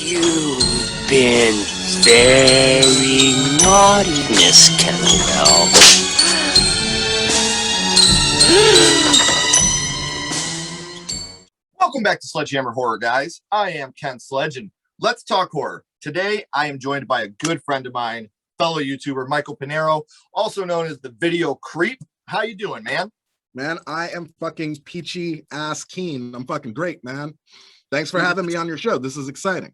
You've been very naughty, Miss Kendall. Welcome back to SledgeHammer Horror, guys. I am Ken Sledge, and let's talk horror. Today, I am joined by a good friend of mine, fellow YouTuber Michael Pinero, also known as the Video Creep. How you doing, man? Man, I am fucking peachy ass keen. I'm fucking great, man. Thanks for having me on your show. This is exciting.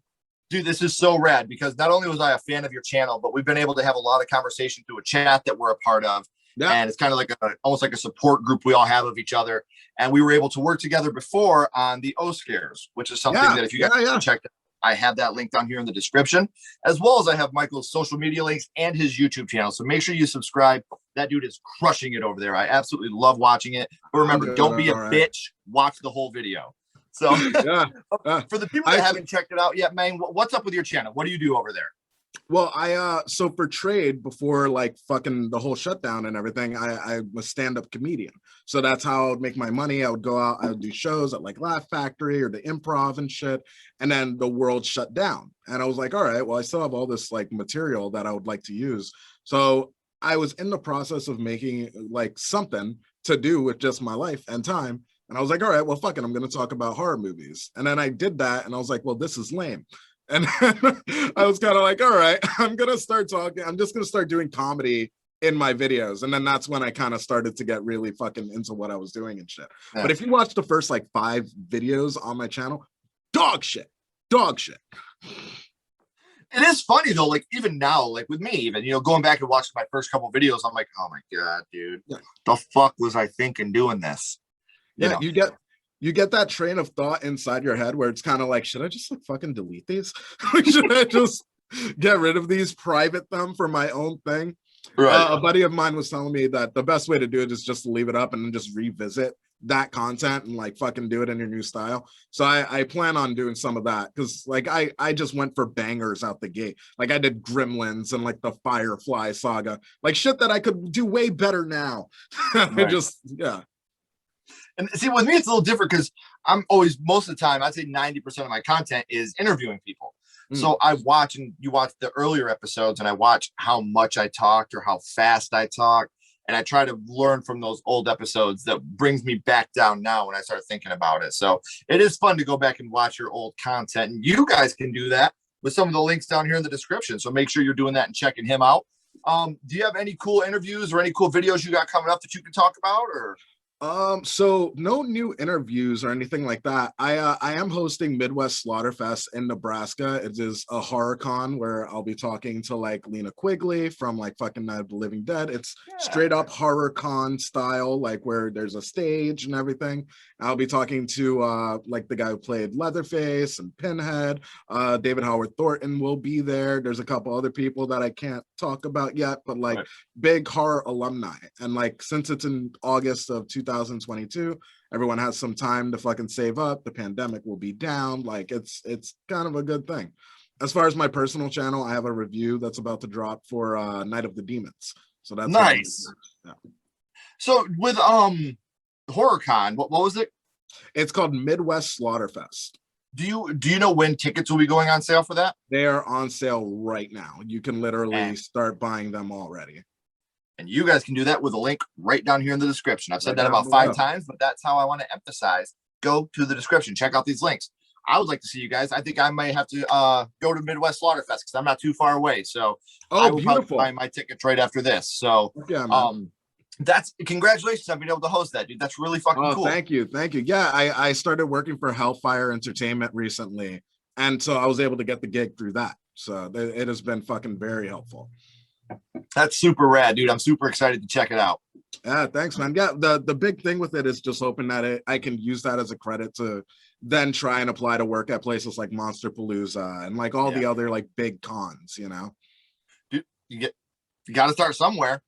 Dude, this is so rad because not only was I a fan of your channel, but we've been able to have a lot of conversation through a chat that we're a part of. Yeah. And it's kind of like almost like a support group we all have of each other. And we were able to work together before on the O Scares, which is something that if you guys check out, I have that link down here in the description, as well as I have Michael's social media links and his YouTube channel. So make sure you subscribe. That dude is crushing it over there. I absolutely love watching it. But remember, don't be a bitch. Watch the whole video. So for the people that haven't checked it out yet, man, what's up with your channel? What do you do over there? Well, so for trade, before like fucking the whole shutdown and everything, I was stand-up comedian. So that's how I would make my money. I would go out, I would do shows at like Laugh Factory or the Improv and shit. And then the world shut down. And I was like, all right, well, I still have all this like material that I would like to use. So I was in the process of making like something to do with just my life and time. And I was like, all right, well, fuck it, I'm going to talk about horror movies. And then I did that. And I was like, well, this is lame. And I was kind of like, all right, I'm going to start talking. I'm just going to start doing comedy in my videos. And then that's when I kind of started to get really fucking into what I was doing and shit. Yeah. But if you watch the first like 5 videos on my channel, dog shit. It is funny though, like even now, like with me, even, you know, going back and watching my first couple videos, I'm like, oh my God, dude, the fuck was I thinking doing this? You get that train of thought inside your head where it's kind of like, should I just like fucking delete these? Should I just get rid of these, private them for my own thing? Right. A buddy of mine was telling me that the best way to do it is just to leave it up and then just revisit that content and like fucking do it in your new style. So I plan on doing some of that because like I just went for bangers out the gate. Like I did Gremlins and like the Firefly saga, like shit that I could do way better now. Right. And see, with me, it's a little different because I'm always, most of the time, I'd say 90% of my content is interviewing people. So I watch, and you watch the earlier episodes, and I watch how much I talked or how fast I talk. And I try to learn from those old episodes that brings me back down now when I start thinking about it. So it is fun to go back and watch your old content. And you guys can do that with some of the links down here in the description. So make sure you're doing that and checking him out. Do you have any cool interviews or any cool videos you got coming up that you can talk about, or? So no new interviews or anything like that. I am hosting Midwest Slaughterfest in Nebraska. It is a horror con where I'll be talking to like Lena Quigley from like fucking Night of the Living Dead. It's straight up horror con style, like where there's a stage and everything. I'll be talking to like the guy who played Leatherface and Pinhead. David Howard Thornton will be there. There's a couple other people that I can't talk about yet, but like big horror alumni. And like since it's in August of 2022, everyone has some time to fucking save up. The pandemic will be down. Like it's kind of a good thing. As far as my personal channel, I have a review that's about to drop for Night of the Demons. So that's nice. So with HorrorCon, what was it? It's called Midwest Slaughterfest. Do you know when tickets will be going on sale for that? They are on sale right now. You can literally start buying them already. And you guys can do that with a link right down here in the description. I've said that about 5 times, but that's how I want to emphasize. Go to the description. Check out these links. I would like to see you guys. I think I might have to go to Midwest Slaughterfest because I'm not too far away. So I will probably buy my tickets right after this. So that's congratulations on being able to host that, dude. That's really fucking cool. Thank you. Yeah, I started working for HellFire Entertainment recently. And so I was able to get the gig through that. So it has been fucking very helpful. That's super rad, dude. I'm super excited to check it out. Yeah, thanks, man. Yeah, the big thing with it is just hoping that I can use that as a credit to then try and apply to work at places like Monsterpalooza and like all the other like big cons, you know. Dude, you got to start somewhere.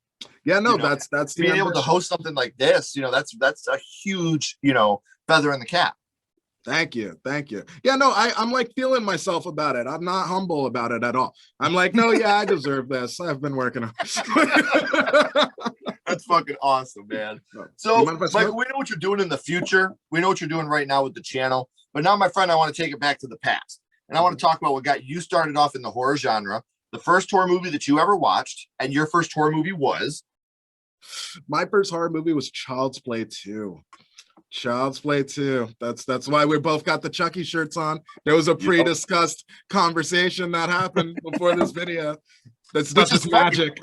Yeah, no, that's being able to host something like this. You know, that's a huge, you know, feather in the cap. Thank you. Yeah, no, I'm like feeling myself about it. I'm not humble about it at all. I'm like, no, yeah, I deserve this. I've been working on That's fucking awesome, man. So, Michael, we know what you're doing in the future. We know what you're doing right now with the channel. But now, my friend, I want to take it back to the past. and I want to talk about what got you started off in the horror genre, the first horror movie that you ever watched, and your first horror movie was. My first horror movie was Child's Play 2. Child's Play 2. That's why we both got the Chucky shirts on. There was a pre-discussed conversation that happened before this video. That stuff is magic.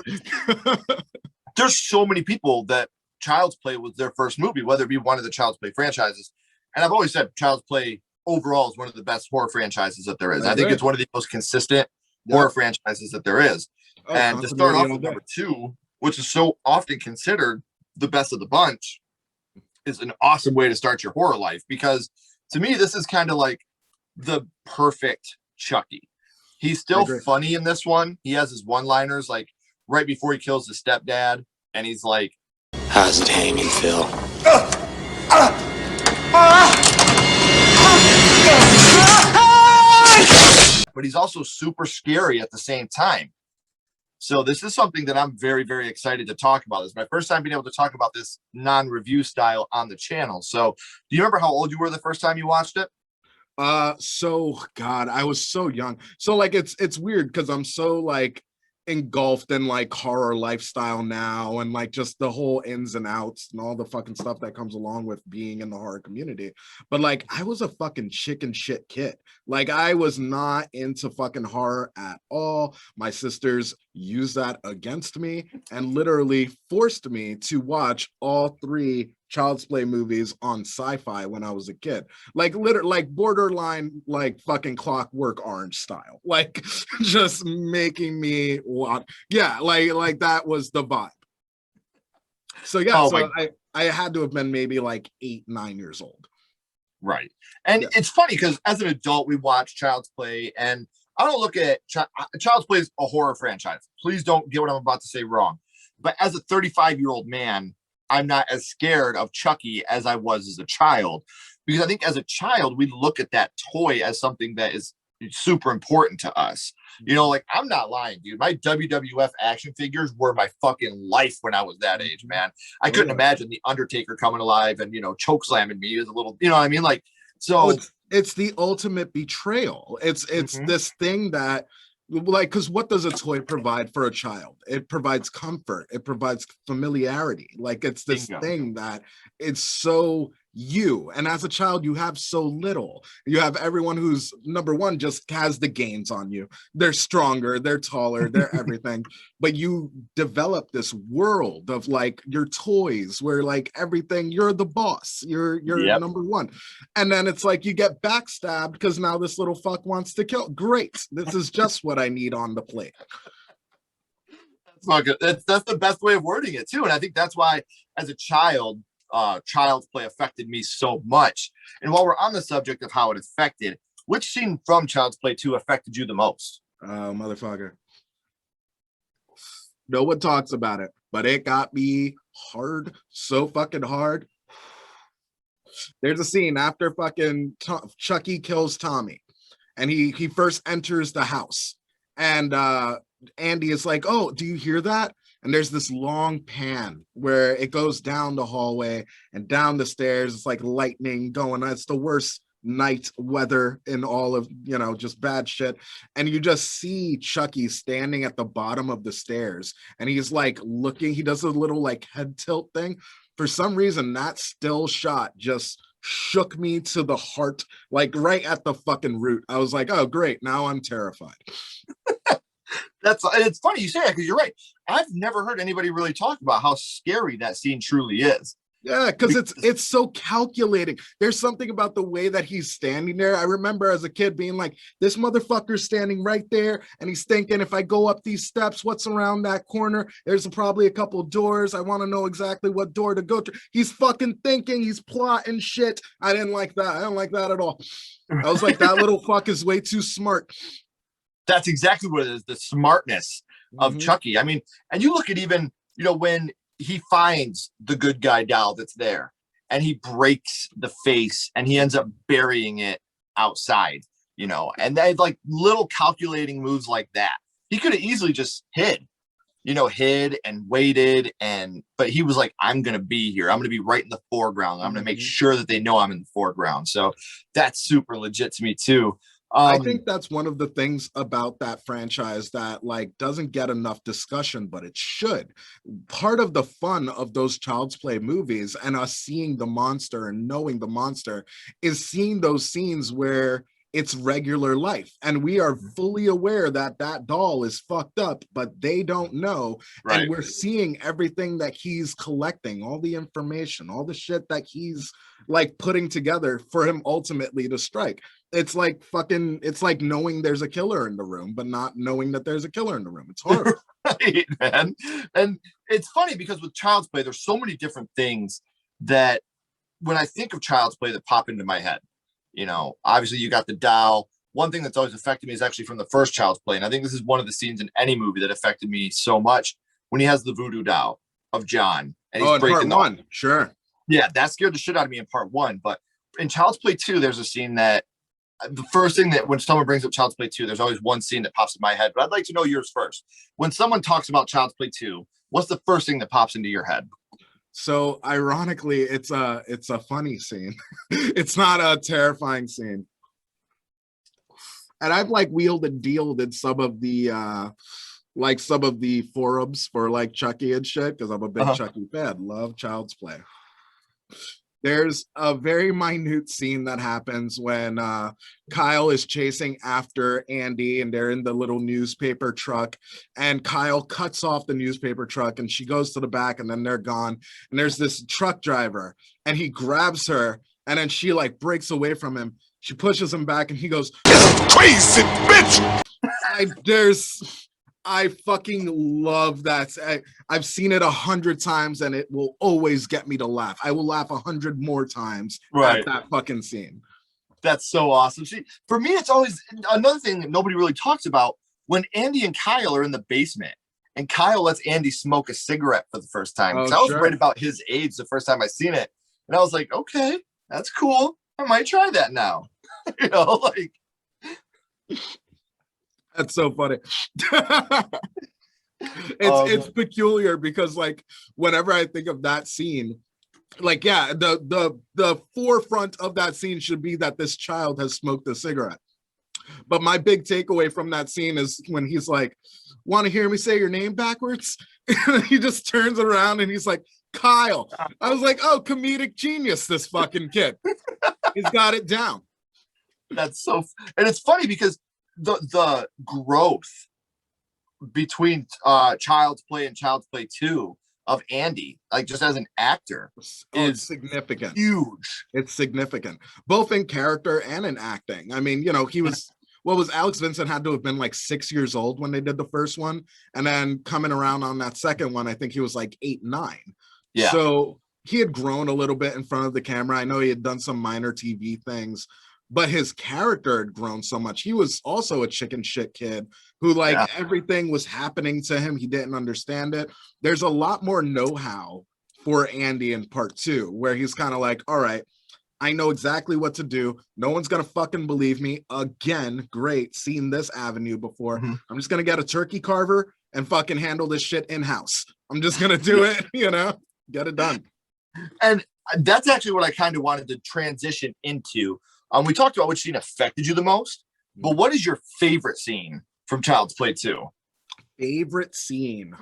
There's so many people that Child's Play was their first movie, whether it be one of the Child's Play franchises. And I've always said Child's Play overall is one of the best horror franchises that there is. I think it's one of the most consistent horror franchises that there is. And to start off with number 2, which is so often considered the best of the bunch, is an awesome way to start your horror life, because to me, this is kind of like the perfect Chucky. He's still funny in this one. He has his one-liners like right before he kills his stepdad, and he's like, "How's it hanging, Phil?" But he's also super scary at the same time. So this is something that I'm very, very excited to talk about. This is my first time being able to talk about this non-review style on the channel. So do you remember how old you were the first time you watched it? So God, I was so young. So like it's weird because I'm so like engulfed in like horror lifestyle now, and like just the whole ins and outs and all the fucking stuff that comes along with being in the horror community. But like I was a fucking chicken shit kid. Like I was not into fucking horror at all. My sisters used that against me and literally forced me to watch all 3 Child's Play movies on Sci-Fi when I was a kid, like literally, like borderline, like fucking Clockwork Orange style, like just making me want, like that was the vibe. So yeah, I had to have been maybe like 8, 9 years old. Right, and it's funny because as an adult we watch Child's Play, and I don't look at Child's Play is a horror franchise. Please don't get what I'm about to say wrong, but as a 35-year-old man, I'm not as scared of Chucky as I was as a child, because I think as a child, we look at that toy as something that is super important to us. You know, like I'm not lying, dude. My WWF action figures were my fucking life when I was that age, man. I couldn't imagine the Undertaker coming alive and, choke slamming me as a little, you know what I mean? Like, so it's the ultimate betrayal. It's this thing that, like, because what does a toy provide for a child? It provides comfort. It provides familiarity. Like it's this thing that it's so you. And as a child, you have so little. You have everyone who's number one just has the gains on you. They're stronger, they're taller, they're everything. But you develop this world of like your toys where like everything, you're the boss. You're number one. And then it's like you get backstabbed because now this little fuck wants to kill. Great. This is just what I need on the plate. That's the best way of wording it too. And I think that's why as a child, Child's Play affected me so much. And while we're on the subject of how it affected, which scene from Child's Play 2 affected you the most? Motherfucker. No one talks about it, but it got me hard, so fucking hard. There's a scene after fucking Chucky kills Tommy, and he first enters the house, and Andy is like, "Oh, do you hear that?" And there's this long pan where it goes down the hallway and down the stairs. It's like lightning going on. It's the worst night weather in all of, just bad shit. And you just see Chucky standing at the bottom of the stairs. And he's like looking, he does a little like head tilt thing. For some reason, that still shot just shook me to the heart, like right at the fucking root. I was like, oh, great. Now I'm terrified. It's funny you say that because you're right. I've never heard anybody really talk about how scary that scene truly is. Yeah, because it's so calculating. There's something about the way that he's standing there. I remember as a kid being like, this motherfucker's standing right there, and he's thinking, if I go up these steps, what's around that corner? There's probably a couple doors. I want to know exactly what door to go to. He's fucking thinking, he's plotting shit. I didn't like that. I didn't like that at all. I was like, that little fuck is way too smart. That's exactly what it is, the smartness of Chucky. I mean, and you look at even, when he finds the good guy doll that's there and he breaks the face and he ends up burying it outside, and they had like little calculating moves like that. He could have easily just hid and waited, but he was like, I'm going to be here. I'm going to be right in the foreground. I'm going to make sure that they know I'm in the foreground. So that's super legit to me too. I think that's one of the things about that franchise that like doesn't get enough discussion, but it should. Part of the fun of those Child's Play movies and us seeing the monster and knowing the monster is seeing those scenes where it's regular life and we are fully aware that that doll is fucked up, but they don't know. Right. And we're seeing everything that he's collecting, all the information, all the shit that he's like putting together for him ultimately to strike. It's like knowing there's a killer in the room, but not knowing that there's a killer in the room. It's horrible. Right, man. And it's funny because with Child's Play, there's so many different things that when I think of Child's Play that pop into my head, you know, obviously you got the doll. One thing that's always affected me is actually from the first Child's Play. And I think this is one of the scenes in any movie that affected me so much when he has the voodoo doll of John. And he's breaking part one. Sure. Yeah, that scared the shit out of me in part one. But in Child's Play 2, there's a scene that the first thing that when someone brings up Child's Play 2, there's always one scene that pops in my head, but I'd like to know yours first. When someone talks about Child's Play 2, what's the first thing that pops into your head? So ironically, it's a funny scene. It's not a terrifying scene. And I've like wheeled and dealed in some of the forums for like Chucky and shit, because I'm a big Chucky fan. Love Child's Play. There's a very minute scene that happens when Kyle is chasing after Andy and they're in the little newspaper truck, and Kyle cuts off the newspaper truck and she goes to the back and then they're gone. And there's this truck driver and he grabs her and then she like breaks away from him. She pushes him back and he goes, "Crazy bitch!" I fucking love that. I've seen it 100 times and it will always get me to laugh. I will laugh 100 more times at that fucking scene. That's so awesome. See, for me, it's always another thing that nobody really talks about when Andy and Kyle are in the basement and Kyle lets Andy smoke a cigarette for the first time. I was right about his age the first time I seen it. And I was like, okay, that's cool. I might try that now. You know, like... That's so funny. It's peculiar because like whenever I think of that scene, like yeah, the forefront of that scene should be that this child has smoked a cigarette. But my big takeaway from that scene is when he's like, "Want to hear me say your name backwards?" He just turns around and he's like, "Kyle." I was like, oh, comedic genius, this fucking kid. He's got it down. That's so, and it's funny because the growth between Child's Play and Child's Play 2 of Andy, like just as an actor, is significant. Huge. It's significant, both in character and in acting. I mean, you know, he was Alex Vincent had to have been like 6 years old when they did the first one, and then coming around on that second one, I think he was like 8, 9. Yeah. So he had grown a little bit in front of the camera. I know he had done some minor TV things, but his character had grown so much. He was also a chicken shit kid who like everything was happening to him. He didn't understand it. There's a lot more know-how for Andy in part 2, where he's kind of like, all right, I know exactly what to do. No one's going to fucking believe me. Again, great. Seen this avenue before. I'm just going to get a turkey carver and fucking handle this shit in-house. I'm just going to do it, you know, get it done. And that's actually what I kind of wanted to transition into. We talked about which scene affected you the most, but what is your favorite scene from Child's Play 2? Favorite scene?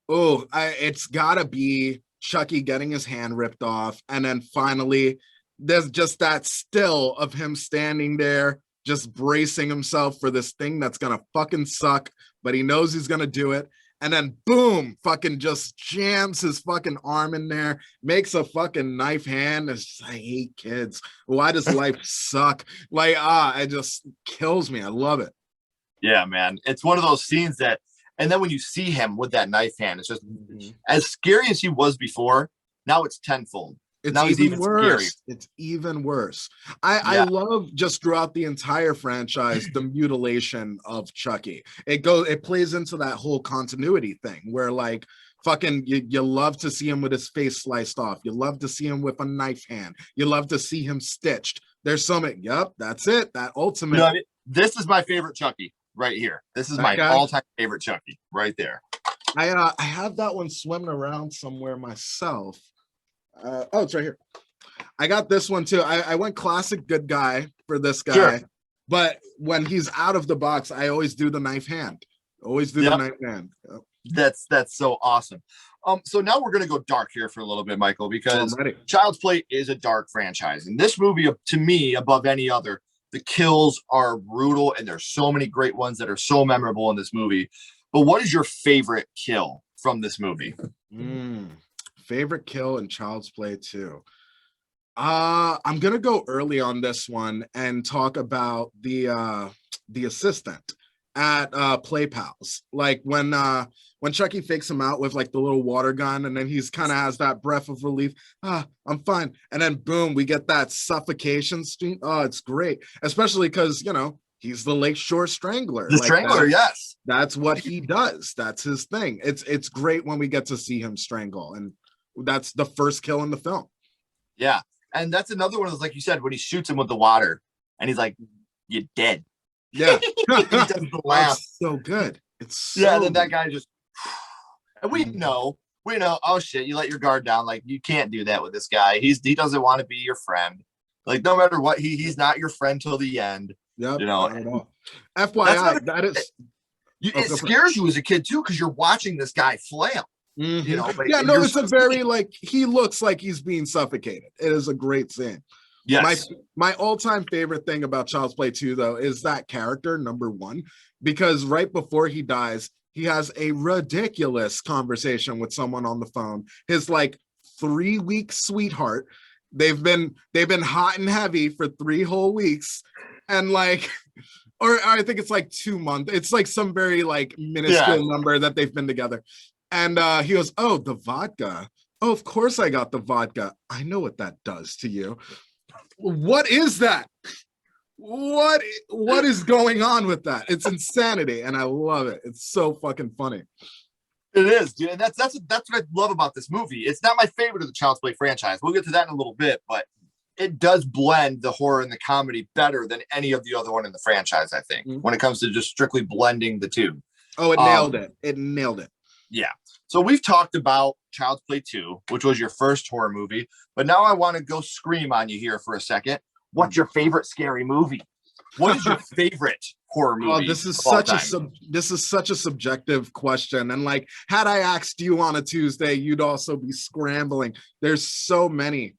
Oh, it's gotta be Chucky getting his hand ripped off. And then finally, there's just that still of him standing there, just bracing himself for this thing that's gonna fucking suck, but he knows he's gonna do it. And then boom, fucking just jams his fucking arm in there, makes a fucking knife hand. It's just, I hate kids. Why does life suck? Like, it just kills me. I love it. Yeah, man. It's one of those scenes that, and then when you see him with that knife hand, it's just as scary as he was before. Now it's tenfold. It's now even worse. It's even worse. I love just throughout the entire franchise the mutilation of Chucky. It plays into that whole continuity thing where like fucking you love to see him with his face sliced off. You love to see him with a knife hand. You love to see him stitched. There's something. Yep, that's it. That ultimate. You know, this is my favorite Chucky right here. This is my all-time favorite Chucky right there. I have that one swimming around somewhere myself. Oh, it's right here. I got this one too. I went classic good guy for this guy. But when he's out of the box, I always do the knife hand. Always do the knife hand. Yep. That's so awesome. So now we're gonna go dark here for a little bit, Michael, because Already. Child's Play is a dark franchise, and this movie, to me, above any other, the kills are brutal, and there's so many great ones that are so memorable in this movie. But what is your favorite kill from this movie? Favorite kill in Child's Play 2. I'm gonna go early on this one and talk about the assistant at Play Pals. Like when Chucky fakes him out with like the little water gun, and then he's kind of has that breath of relief. I'm fine. And then boom, we get that suffocation scene. Oh, it's great, especially because he's the Lakeshore Strangler. The Strangler, yes. That's what he does. That's his thing. It's great when we get to see him strangle, and that's the first kill in the film. Yeah. And that's another one of those, like you said, when he shoots him with the water and he's like, "You're dead." Yeah. He does the laugh. It's so good. It's so yeah, then that guy just, and we know, oh shit, you let your guard down. Like, you can't do that with this guy. He doesn't want to be your friend. Like, no matter what, he's not your friend till the end. Yep. FYI, that is it scares you as a kid too, because you're watching this guy flail. It's a very he looks like he's being suffocated. It is a great scene. Yes. My all-time favorite thing about Child's Play 2 though is that character number one, because right before he dies, he has a ridiculous conversation with someone on the phone. His 3-week sweetheart. They've been hot and heavy for 3 whole weeks, and or I think it's 2 months. It's some very minuscule number that they've been together. And he goes, "Oh, the vodka. Oh, of course I got the vodka. I know what that does to you." What is that? What is going on with that? It's insanity, and I love it. It's so fucking funny. It is, dude. And that's what I love about this movie. It's not my favorite of the Child's Play franchise. We'll get to that in a little bit, but it does blend the horror and the comedy better than any of the other one in the franchise, I think, when it comes to just strictly blending the two. Oh, it nailed it. It nailed it. Yeah. So we've talked about Child's Play 2, which was your first horror movie, but now I want to go scream on you here for a second. What's your favorite scary movie? What is your favorite horror movie? Oh, this is such a subjective question. And had I asked you on a Tuesday, you'd also be scrambling. There's so many.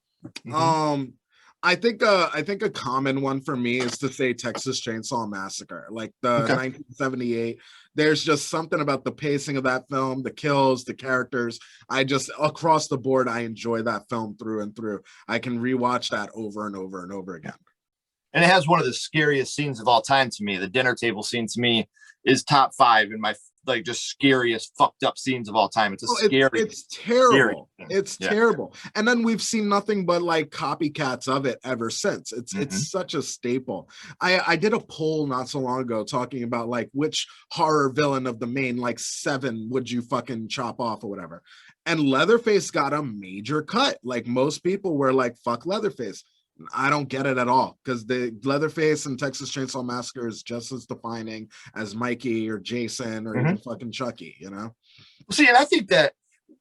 I think a common one for me is to say Texas Chainsaw Massacre, the 1978. There's just something about the pacing of that film, the kills, the characters. I just, across the board, I enjoy that film through and through. I can rewatch that over and over and over again. And it has one of the scariest scenes of all time to me. The dinner table scene to me is top 5 in my just scariest fucked up scenes of all time. It's scary. It's terrible. It's terrible. And then we've seen nothing but copycats of it ever since. It's such a staple. I did a poll not so long ago talking about which horror villain of the main 7 would you fucking chop off or whatever. And Leatherface got a major cut. Most people were fuck Leatherface. I don't get it at all, because the Leatherface and Texas Chainsaw Massacre is just as defining as Mikey or Jason or even fucking Chucky, See, and I think that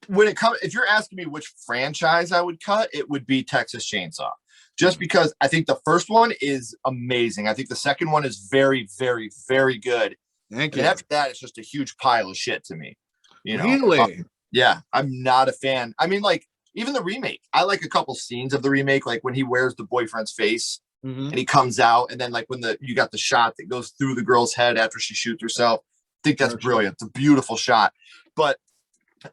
when it comes, if you're asking me which franchise I would cut, it would be Texas Chainsaw, just because I think the first one is amazing. I think the second one is very, very, very good. Thank you. And after that, it's just a huge pile of shit to me. Really? Yeah, I'm not a fan. I mean, even the remake, I like a couple scenes of the remake, when he wears the boyfriend's face and he comes out, and then when you got the shot that goes through the girl's head after she shoots herself. I think that's brilliant. It's a beautiful shot. But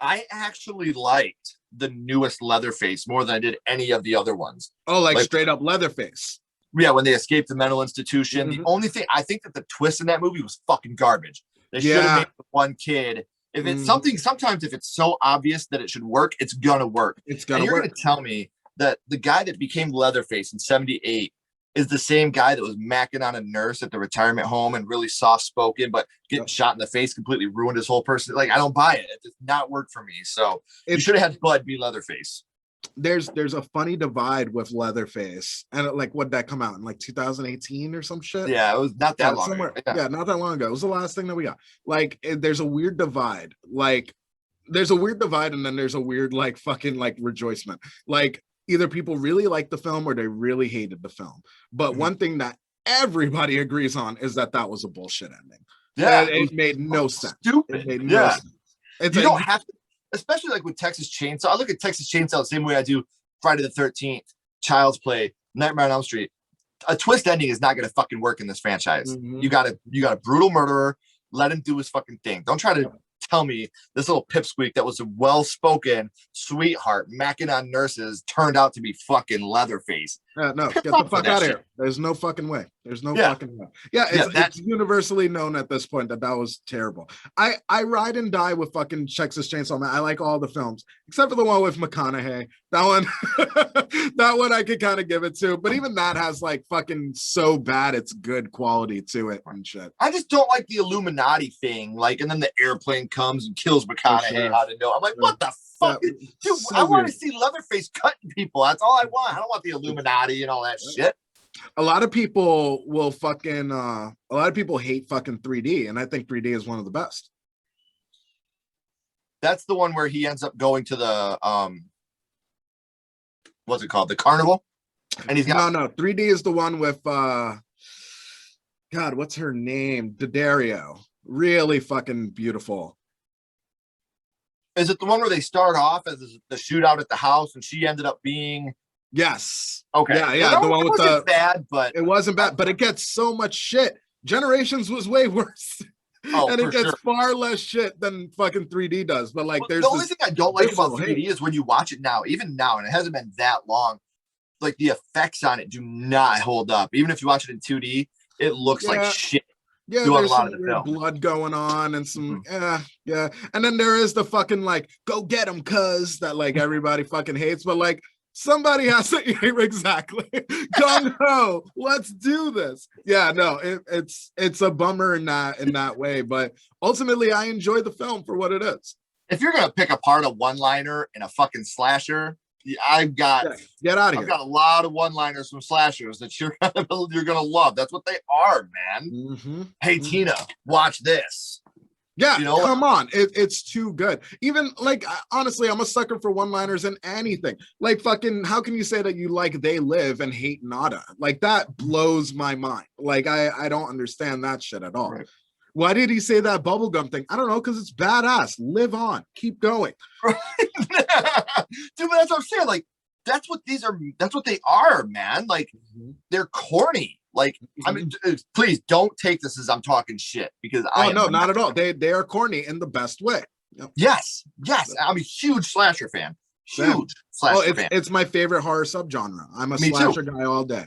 I actually liked the newest Leatherface more than I did any of the other ones. Oh, straight up Leatherface. Yeah, when they escaped the mental institution. The only thing, I think that the twist in that movie was fucking garbage. They should have made the one kid. If it's something, sometimes if it's so obvious that it should work, it's gonna work. It's gonna work. You're gonna tell me that the guy that became Leatherface in '78 is the same guy that was macking on a nurse at the retirement home and really soft-spoken, but getting shot in the face completely ruined his whole person. I don't buy it. It does not work for me. So you should have had Bud be Leatherface. There's a funny divide with Leatherface, and what'd that come out in 2018 or some shit? Yeah, it was not that long ago. Yeah, not that long ago. It was the last thing that we got. There's a weird divide. There's a weird divide, and then there's a weird fucking rejoicement. Either people really like the film or they really hated the film. But one thing that everybody agrees on is that was a bullshit ending. Yeah, It made no sense. Stupid. It made no sense. You don't have to, especially like with Texas Chainsaw. I look at Texas Chainsaw the same way I do Friday the 13th, Child's Play, Nightmare on Elm Street. A twist ending is not going to fucking work in this franchise. You got a brutal murderer. Let him do his fucking thing. Don't try to tell me this little pipsqueak that was a well-spoken sweetheart macking on nurses turned out to be fucking Leatherface. No, get the fuck out of here. There's no fucking way. There's no fucking way. Yeah, it's universally known at this point that was terrible. I ride and die with fucking Texas Chainsaw Man. I like all the films except for the one with McConaughey. That one, that one I could kind of give it to. But even that has like fucking so bad it's good quality to it and shit. I just don't like the Illuminati thing. Like, and then the airplane comes and kills McConaughey out of nowhere. I'm like, what the fuck? Dude, so I want to see Leatherface cutting people. That's all I want. I don't want the Illuminati and all that shit. A lot of people will fucking a lot of people hate fucking 3D, and I think 3D is one of the best. That's the one where he ends up going to the what's it called? The carnival? And he's got no 3D is the one with God, what's her name? Daddario. Really fucking beautiful. Is it the one where they start off as the shootout at the house and she ended up being? Yes. Okay. Yeah. The one with the bad, but it wasn't bad, but it gets so much shit. Generations was way worse. And it gets far less shit than fucking 3D does. But like, there's the only thing I don't like about 3D is when you watch it now, even now, and it hasn't been that long, like the effects on it do not hold up. Even if you watch it in 2D, it looks like shit. Yeah, there's some weird blood going on and some yeah. And then there is the fucking like go get him cuz that like everybody fucking hates, but like somebody has to exactly gung ho. Let's do this. Yeah, no, it's a bummer in that way, but ultimately I enjoy the film for what it is. If you're gonna pick apart a one-liner in a fucking slasher, I've got get out of here. I've got a lot of one-liners from slashers that you're gonna love. That's what they are, man. Hey Tina, watch this. Yeah, come on. It's too good. Even like honestly, I'm a sucker for one-liners in anything. Like fucking, how can you say that you like They Live and hate Nada? Like that blows my mind. Like I don't understand that shit at all. Right. Why did he say that bubblegum thing? I don't know, because it's badass. Live on. Keep going. Dude, but that's what I'm saying. Like, that's what they are, man. Like, they're corny. Like, I mean, please don't take this as I'm talking shit because no, not at all. They are corny in the best way. Yep. Yes. I'm a huge slasher fan. Huge slasher fan. It's my favorite horror subgenre. I'm a slasher guy all day.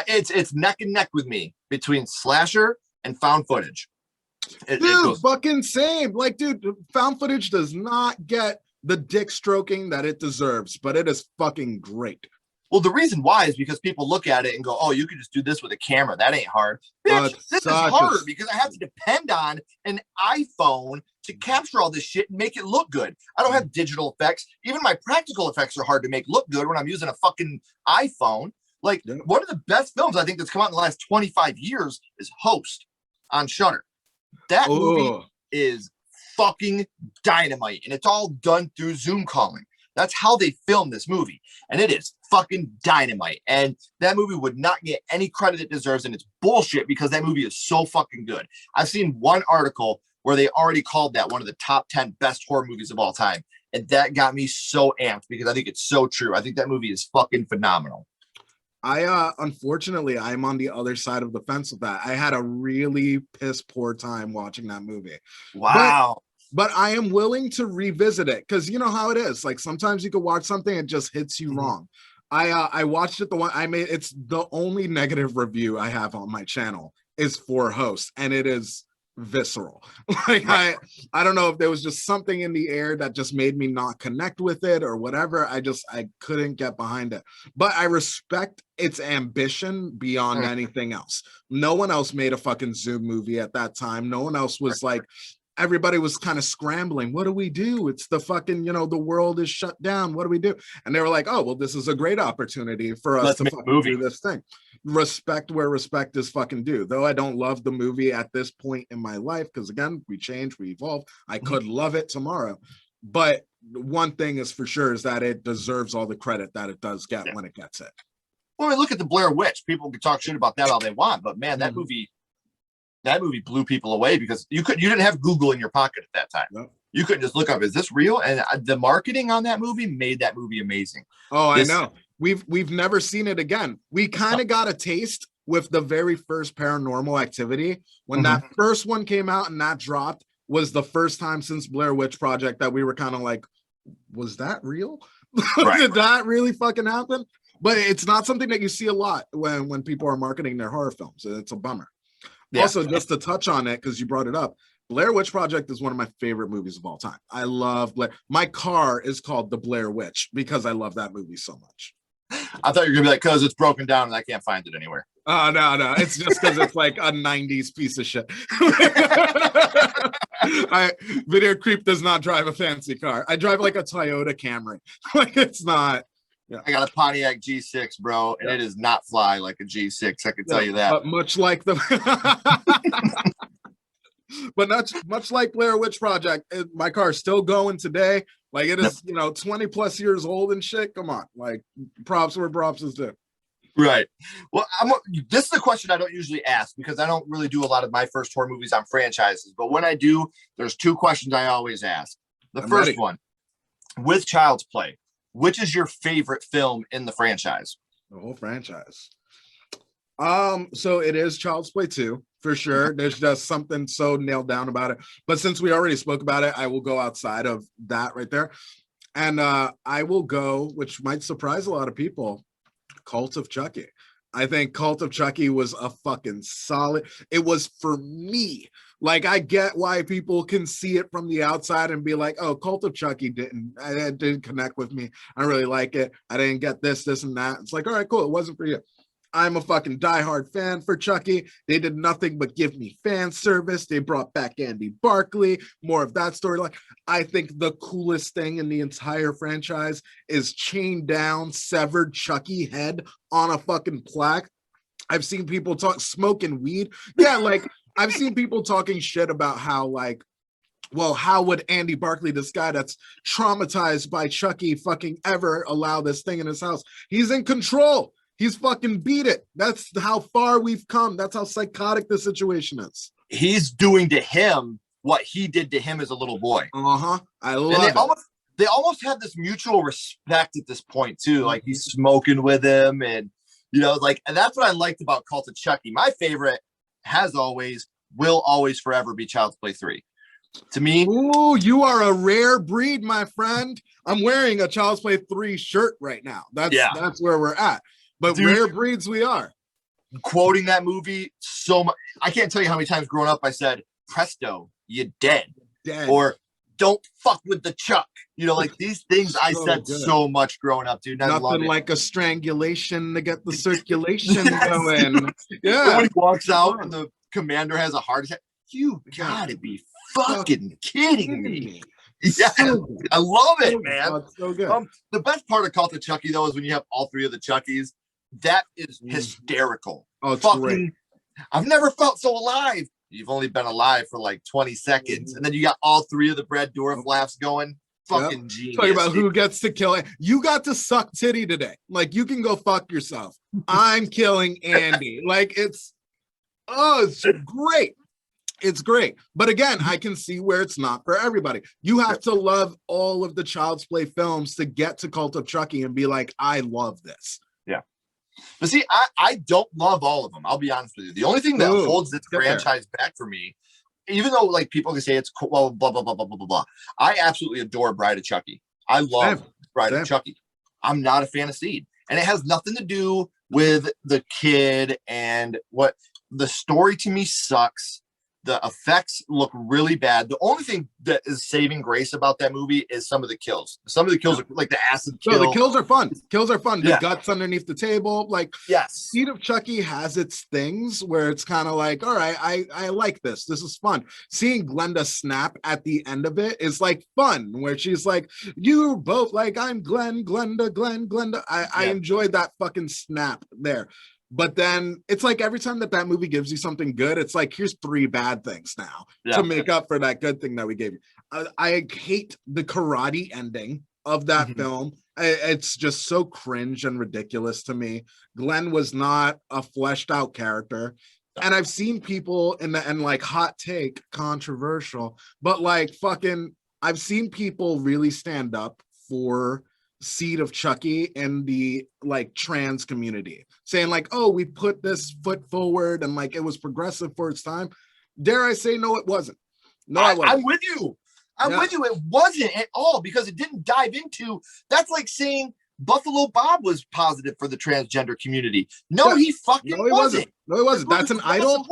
It's neck and neck with me between slasher and found footage. Dude, fucking same. Like, dude, found footage does not get the dick stroking that it deserves, but it is fucking great. Well, the reason why is because people look at it and go, oh, you can just do this with a camera. That ain't hard. Bitch, this is hard because I have to depend on an iPhone to capture all this shit and make it look good. I don't have digital effects. Even my practical effects are hard to make look good when I'm using a fucking iPhone. Like, one of the best films I think that's come out in the last 25 years is Host on Shudder. That movie is fucking dynamite, and it's all done through Zoom calling. That's how they filmed this movie, and it is fucking dynamite. And that movie would not get any credit it deserves, and it's bullshit because that movie is so fucking good. I've seen one article where they already called that one of the top 10 best horror movies of all time, and that got me so amped because I think it's so true. I think that movie is fucking phenomenal. Unfortunately, I'm on the other side of the fence with that. I had a really piss poor time watching that movie. Wow. But I am willing to revisit it because you know how it is. Like sometimes you can watch something, it just hits you wrong. I watched it. The one I made, it's the only negative review I have on my channel is for Host, and it is visceral. Like I don't know if there was just something in the air that just made me not connect with it or whatever. I couldn't get behind it. But I respect its ambition beyond anything else. No one else made a fucking Zoom movie at that time. No one else was like, everybody was kind of scrambling. What do we do? It's the fucking, the world is shut down. What do we do? And they were like, oh, well, this is a great opportunity for us to fucking do this thing. Respect where respect is fucking due. Though I don't love the movie at this point in my life, because again, we change, we evolve. I could love it tomorrow. But one thing is for sure is that it deserves all the credit that it does get when it gets it. Well, I mean, look at the Blair Witch. People can talk shit about that all they want, but man, that movie blew people away because you didn't have Google in your pocket at that time. Yep. You couldn't just look up, is this real? And the marketing on that movie made that movie amazing. Oh, I know. We've never seen it again. We kind of got a taste with the very first Paranormal Activity when that first one came out and that dropped. Was the first time since Blair Witch Project that we were kind of like, was that real? Right. Did that really fucking happen? But it's not something that you see a lot when people are marketing their horror films. It's a bummer. Yeah. Also, just to touch on it, because you brought it up, Blair Witch Project is one of my favorite movies of all time. I love Blair. My car is called The Blair Witch because I love that movie so much. I thought you were going to be like, because it's broken down and I can't find it anywhere. Oh, no. It's just because it's like a 90s piece of shit. Video Creep does not drive a fancy car. I drive like a Toyota Camry. Like, it's not. Yeah. I got a Pontiac G6, bro, and it does not fly like a G6. I can tell you that. But much like much like Blair Witch Project, my car's still going today. Like, it is, 20 plus years old and shit. Come on, like, props where props is due. Right. Well, this is a question I don't usually ask because I don't really do a lot of my first horror movies on franchises. But when I do, there's two questions I always ask. I'm first ready. One, with Child's Play, which is your favorite film in the franchise? The whole franchise. So it is Child's Play 2 for sure. There's just something so nailed down about it. But since we already spoke about it, I will go outside of that right there. And I will go, which might surprise a lot of people, Cult of Chucky. I think Cult of Chucky was a fucking solid. It was for me. Like, I get why people can see it from the outside and be like, oh, Cult of Chucky didn't connect with me. I really like it. I didn't get this and that. It's like, all right, cool. It wasn't for you. I'm a fucking diehard fan for Chucky. They did nothing but give me fan service. They brought back Andy Barkley, more of that storyline. I think the coolest thing in the entire franchise is chained down, severed Chucky head on a fucking plaque. I've seen people talk smoking weed. Yeah, like, I've seen people talking shit about how, like, well, how would Andy Barkley, this guy that's traumatized by Chucky, fucking ever allow this thing in his house? He's in control. He's fucking beat it. That's how far we've come. That's how psychotic the situation is. He's doing to him what he did to him as a little boy. I love it. They almost have this mutual respect at this point too. Like, he's smoking with him, and and that's what I liked about Cult of Chucky. My favorite will always forever be Child's Play 3. To me, ooh, you are a rare breed, my friend. I'm wearing a Child's Play 3 shirt right now. That's where we're at. But dude, rare breeds we are. Quoting that movie so much. I can't tell you how many times growing up I said, presto, you dead. Or don't fuck with the Chuck. Like, these things I said good. So much growing up, dude. Nothing like a strangulation to get the circulation going. Yeah. And when he walks out and the commander has a heart attack, you gotta be fucking kidding me. Yeah, so I love it, man. Oh, so good. The best part of Cult of Chucky, though, is when you have all three of the Chuckies. That is hysterical. Oh, it's great. I've never felt so alive. You've only been alive for like 20 seconds, and then you got all three of the Brad Dourif laughs going. Fucking genius. Talking about who gets to kill it. You got to suck titty today. Like, you can go fuck yourself. I'm killing Andy. Like, it's great. It's great. But again, I can see where it's not for everybody. You have to love all of the Child's Play films to get to Cult of Chucky and be like, I love this. Yeah. But see, I don't love all of them. I'll be honest with you. The only thing that holds this franchise back for me, even though like people can say it's cool, well, blah, blah, blah, blah, blah, blah, blah. I absolutely adore Bride of Chucky. I love Bride of Chucky. I'm not a fan of Seed. And it has nothing to do with the kid and what the story to me sucks. The effects look really bad. The only thing that is saving grace about that movie is some of the kills. Some of the kills are like the acid kill. No, the kills are fun. Kills are fun. The guts underneath the table. Like, yes. Seed of Chucky has its things where it's kind of like, all right, I like this. This is fun. Seeing Glenda snap at the end of it is like fun, where she's like, you both like, I'm Glenda. I enjoyed that fucking snap there. But then it's like every time that movie gives you something good, it's like, here's 3 bad things now to make up for that good thing that we gave you. I hate the karate ending of that film. It's just so cringe and ridiculous to me. Glenn was not a fleshed out character. And I've seen people and like hot take, controversial, but like fucking, I've seen people really stand up for Seed of Chucky in the like trans community, saying like, oh, we put this foot forward and like it was progressive for its time. Dare I say, no, it wasn't. No, I wasn't. I'm with you. I'm with you. It wasn't at all, because it didn't dive into, that's like saying Buffalo Bob was positive for the transgender community. No, he fucking wasn't. No, he wasn't. That's an idol.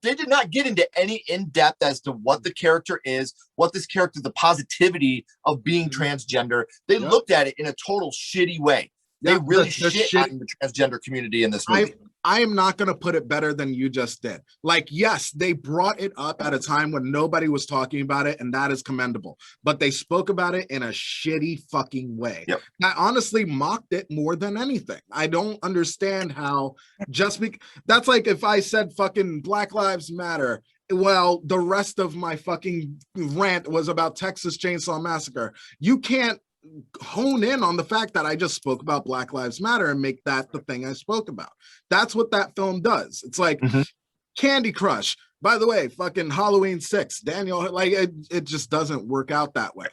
They did not get into any in-depth as to what the character is, what this character, the positivity of being transgender. They looked at it in a total shitty way. They really shit on the transgender community in this movie. I am not going to put it better than you just did. Like, yes, they brought it up at a time when nobody was talking about it, and that is commendable. But they spoke about it in a shitty fucking way. I honestly mocked it more than anything. I don't understand how that's like if I said fucking Black Lives Matter. Well, the rest of my fucking rant was about Texas Chainsaw Massacre. You can't hone in on the fact that I just spoke about Black Lives Matter and make that the thing I spoke about. That's what that film does. It's like Candy Crush. By the way, fucking Halloween 6, Daniel, like it just doesn't work out that way.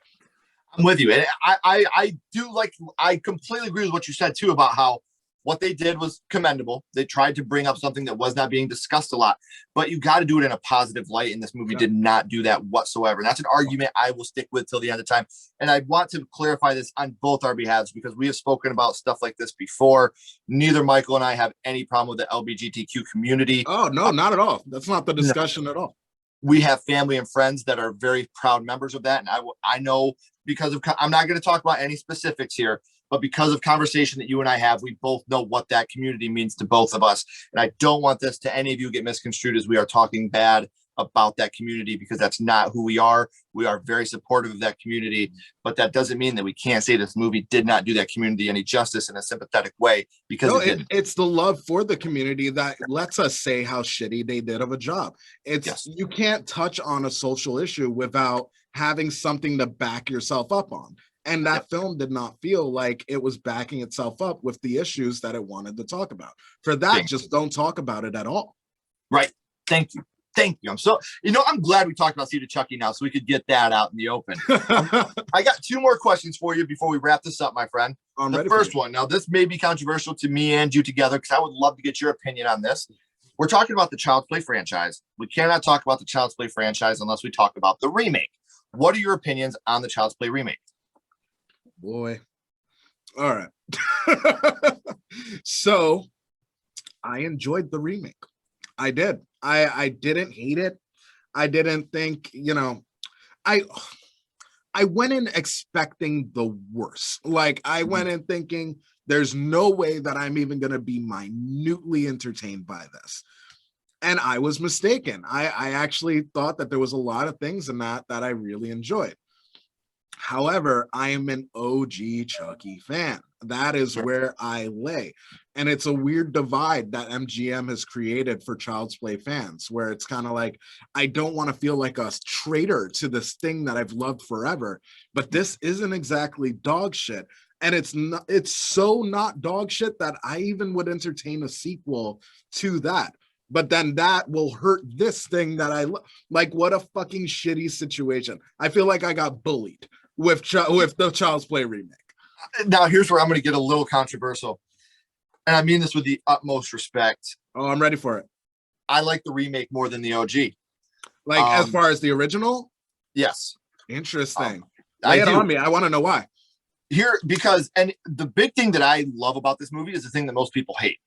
I'm with you. And I do like, I completely agree with what you said too about how what they did was commendable. They tried to bring up something that was not being discussed a lot, but you got to do it in a positive light. And this movie did not do that whatsoever. And that's an argument I will stick with till the end of time. And I want to clarify this on both our behalves, because we have spoken about stuff like this before. Neither Michael and I have any problem with the LGBTQ community. Oh, no, not at all. That's not the discussion at all. We have family and friends that are very proud members of that. And I know, because of, I'm not going to talk about any specifics here, but because of conversation that you and I have, we both know what that community means to both of us. And I don't want this to any of you get misconstrued as we are talking bad about that community, because that's not who we are. We are very supportive of that community, but that doesn't mean that we can't say this movie did not do that community any justice in a sympathetic way, because it's the love for the community that lets us say how shitty they did of a job. You can't touch on a social issue without having something to back yourself up on. And that film did not feel like it was backing itself up with the issues that it wanted to talk about. For that, just don't talk about it at all. Right. Thank you. Thank you. I'm so, I'm glad we talked about Seed of Chucky now, so we could get that out in the open. I got two more questions for you before we wrap this up, my friend. The first one, now this may be controversial to me and you together, because I would love to get your opinion on this. We're talking about the Child's Play franchise. We cannot talk about the Child's Play franchise unless we talk about the remake. What are your opinions on the Child's Play remake? Boy. All right. So I enjoyed the remake. I did. I didn't hate it. I didn't think, I went in expecting the worst. Like I went in thinking there's no way that I'm even going to be minutely entertained by this. And I was mistaken. I actually thought that there was a lot of things in that I really enjoyed. However, I am an OG Chucky fan. That is where I lay. And it's a weird divide that MGM has created for Child's Play fans, where it's kind of like, I don't want to feel like a traitor to this thing that I've loved forever, but this isn't exactly dog shit. And it's so not dog shit that I even would entertain a sequel to that. But then that will hurt this thing that I like. What a fucking shitty situation. I feel like I got bullied with the Child's Play remake. Now, here's where I'm going to get a little controversial. And I mean this with the utmost respect. Oh, I'm ready for it. I like the remake more than the OG. Like, as far as the original? Yes. Interesting. Lay it on me. I want to know why. And the big thing that I love about this movie is the thing that most people hate.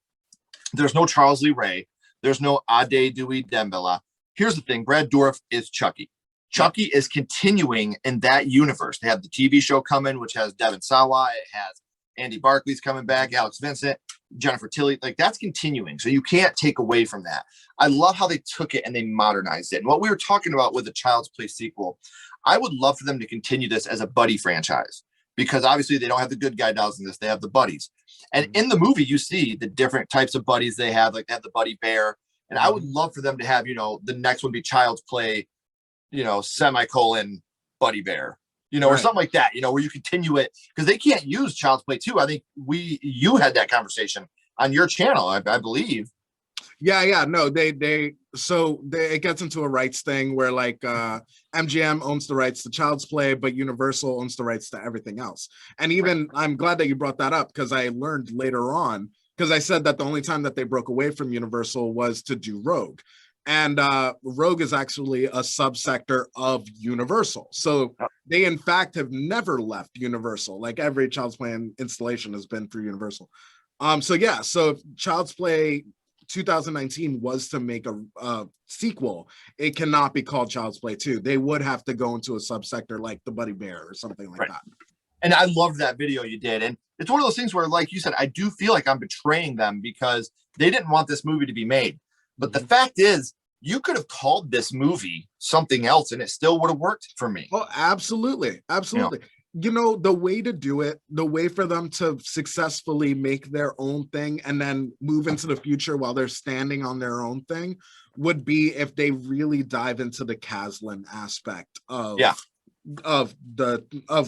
There's no Charles Lee Ray. There's no Ade Dewey Dembele. Here's the thing. Brad Dourif is Chucky. Chucky is continuing in that universe. They have the TV show coming, which has Devin Sawa. It has Andy Barclay's coming back, Alex Vincent, Jennifer Tilly. Like, that's continuing. So you can't take away from that. I love how they took it and they modernized it. And what we were talking about with the Child's Play sequel, I would love for them to continue this as a buddy franchise, because obviously they don't have the good guy dolls in this. They have the buddies. And in the movie, you see the different types of buddies they have. Like, they have the buddy bear. And I would love for them to have, the next one be Child's Play, semicolon buddy bear, or something like that, where you continue it, because they can't use Child's Play 2. I think you had that conversation on your channel, I believe. Yeah. No, it gets into a rights thing where like MGM owns the rights to Child's Play, but Universal owns the rights to everything else. And even I'm glad that you brought that up, because I learned later on, because I said that the only time that they broke away from Universal was to do Rogue. And Rogue is actually a subsector of Universal. So they, in fact, have never left Universal. Like every Child's Play installation has been through Universal. So if Child's Play 2019 was to make a sequel, it cannot be called Child's Play 2. They would have to go into a subsector like the Buddy Bear or something like that. And I loved that video you did. And it's one of those things where, like you said, I do feel like I'm betraying them because they didn't want this movie to be made. But the fact is, you could have called this movie something else and it still would have worked for me. Oh, absolutely. The way to do it, the way for them to successfully make their own thing and then move into the future while they're standing on their own thing, would be if they really dive into the Caslin aspect of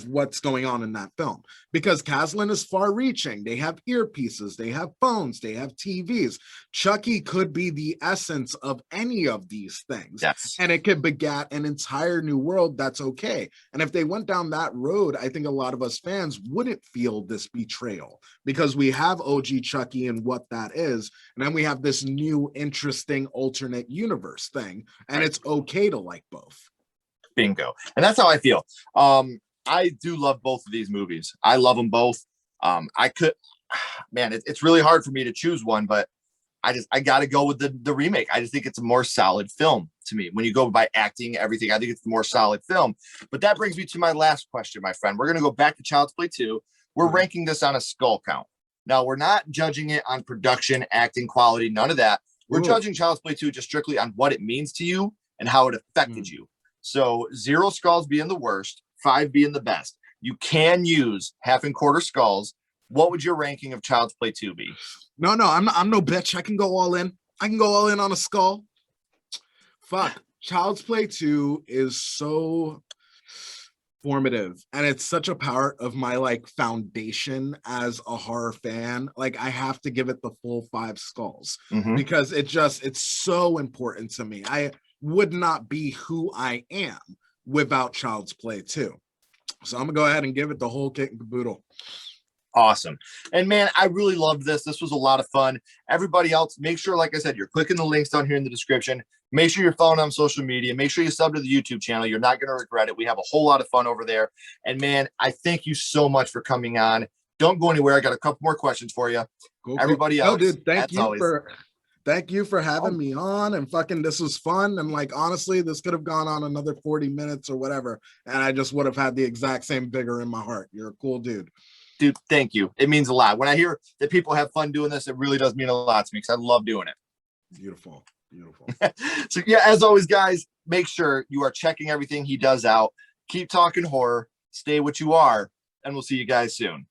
what's going on in that film, because Caslin is far reaching. They have earpieces, they have phones, they have TVs. Chucky could be the essence of any of these things, and it could begat an entire new world. That's okay. And if they went down that road, I think a lot of us fans wouldn't feel this betrayal, because we have OG Chucky and what that is, and then we have this new interesting alternate universe thing, and it's okay to like both. Bingo. And that's how I feel. I do love both of these movies. I love them both. It's really hard for me to choose one, but I got to go with the remake. I just think it's a more solid film to me. When you go by acting, everything, I think it's a more solid film. But that brings me to my last question, my friend. We're going to go back to Child's Play 2. We're ranking this on a skull count. Now, we're not judging it on production, acting, quality, none of that. We're judging Child's Play 2 just strictly on what it means to you and how it affected you. So 0 skulls being the worst, 5 being the best. You can use half and quarter skulls. What would your ranking of Child's Play 2 be? No, I'm no bitch. I can go all in. I can go all in on a skull. Fuck. Child's Play 2 is so formative, and it's such a part of my like foundation as a horror fan. Like I have to give it the full 5 skulls because it's so important to me. I would not be who I am without Child's Play 2. So I'm gonna go ahead and give it the whole kit and caboodle. Awesome. And man, I really loved this. This was a lot of fun. Everybody else, make sure, like I said, you're clicking the links down here in the description. Make sure you're following on social media. Make sure you sub to the YouTube channel. You're not going to regret it. We have a whole lot of fun over there. And man, I thank you so much for coming on. Don't go anywhere. I got a couple more questions for you. Everybody else. No, dude, thank you for having me on, and fucking this was fun. And like honestly, this could have gone on another 40 minutes or whatever, and I just would have had the exact same vigor in my heart. You're a cool dude. Dude, thank you. It means a lot. When I hear that people have fun doing this, it really does mean a lot to me because I love doing it. Beautiful. So yeah, as always, guys, make sure you are checking everything he does out. Keep talking horror, stay what you are, and we'll see you guys soon.